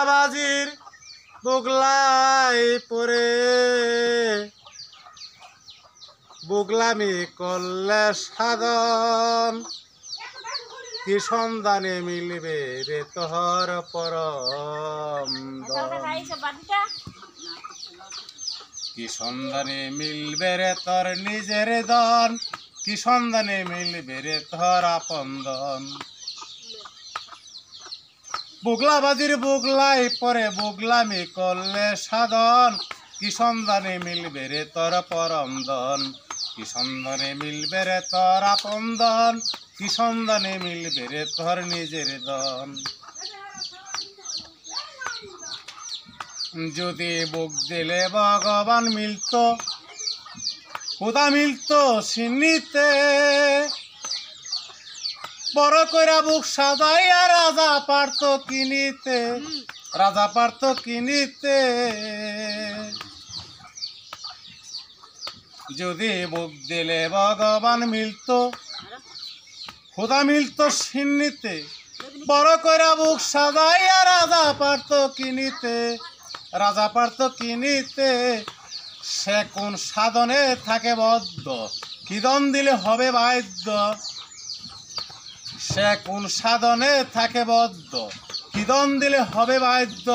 বাজির বুগলাই পরে বুগলামি করলে সাধন কি সন্ধানে মিলবে রে তোহর পরম কি সন্ধানে মিলবে রে তোর নিজের দন কি সন্ধানে মিলবে রে তোর আপন দন বুগলা বাজির বুগলাই পরে বুগলামি করলে সাধন কি সন্ধানে মিলবে রে তোর পরম দন কি সন্ধানে মিলবে রে তোর আপন দন কি সন্ধানে মিলবে রে তোর নিজের দন যদি বুক দিলে ভগবান মিলতো খোদা মিলতো সিন্নিতে বড় কইরা বুক সাজাইয়া রাজা পারতো কিনিতে রাজা পারতো কিনিতে যদি বুক দিলে ভগবান মিলতো খোদা মিলতো সিন্নিতে বড় কইরা বুক সাজাইয়া রাজা পারতো কিনিতে রাজা পারতো কিনিতে সে কোন সাধনে থাকে বদ্ধ কিদন দিলে হবে বাধ্য সে কোন সাধনে থাকে বদ্ধ কিদন দিলে হবে বাধ্য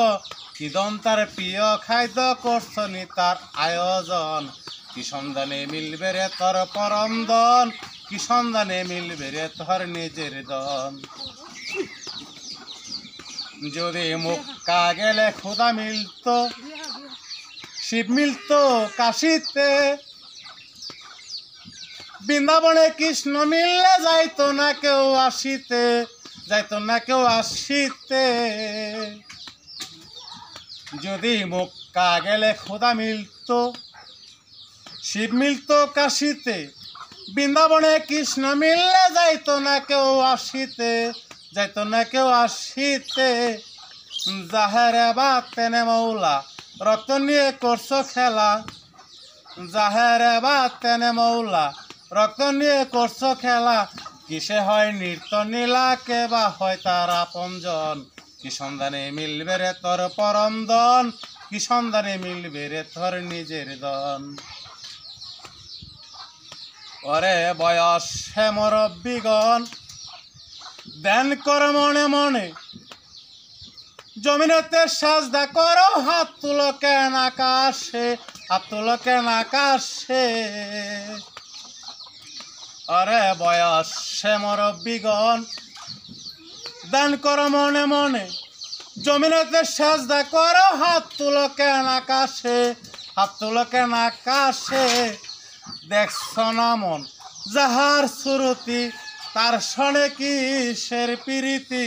কিদন তার প্রিয় খাদ্য করছনি তার আয়োজন কি সন্ধানে মিলবে রে তোর পরম দন কি সন্ধানে মিলবে রে তোর নিজের দন যদি মক্কা গেলে খোদা মিলতো শিব মিলতো কাশিতে বৃন্দাবনে কৃষ্ণ মিললে যাইতো না কেউ আসিতে যাইতো না কেউ আসিতে যদি মক্কা গেলে খোদা মিলতো শিব মিলতো কাশিতে বৃন্দাবনে কৃষ্ণ মিললে যাইতো না কেউ আসিতে যাইতো না কেউ আসিতে জাহেরে বাতেনে মৌলা রক্ত নিয়ে করছো খেলা জাহেরে বাতেনে মৌলা রক্ত নিয়ে করছো খেলা কিসে হয় নৃত্য নীলা কে বা হয় তার আপনজন কি সন্ধানে মিলবে রে তোর পরম দন কি সন্ধানে মিলবে রে তোর নিজের দন ওরে বয়স হে মুরব্বিগণ ধ্যান কর মনে মনে জমিনেতে সাজদা করো হাত তুলো কেন আকাশে হাত তুলো কেন আকাশে আরে বয়স সে মুরব্বিগণ দান করো মনে মনে জমিনেতে সাজদা করো হাত তুলো কেন আকাশে হাত তুলো কেন আকাশে দেখছ না মন যাহার সুরতি তার সনে কিসের প্রীতি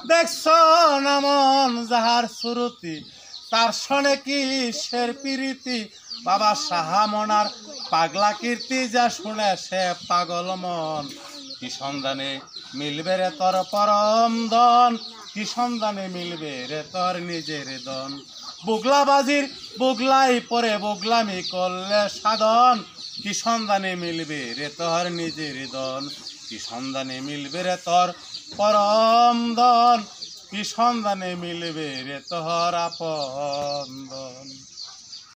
দেখছ না মন যাহার সুরতি তার সনে কিসের প্রীতি বাবা সাহামনার পাগলা কীর্তি যা শুনে সে পাগল মন কি সন্ধানে মিলবে রে তোর পরম দন কি সন্ধানে মিলবে রে তোর নিজের দন বুগলা বাজির বুগলাই পরে বুগলামি করলে সাধন কি সন্ধানে মিলবে রে তোর নিজের দন কি সন্ধানে মিলবে রে তোর পরম দন কি সন্ধানে মিলবে রে তোর আপন দন।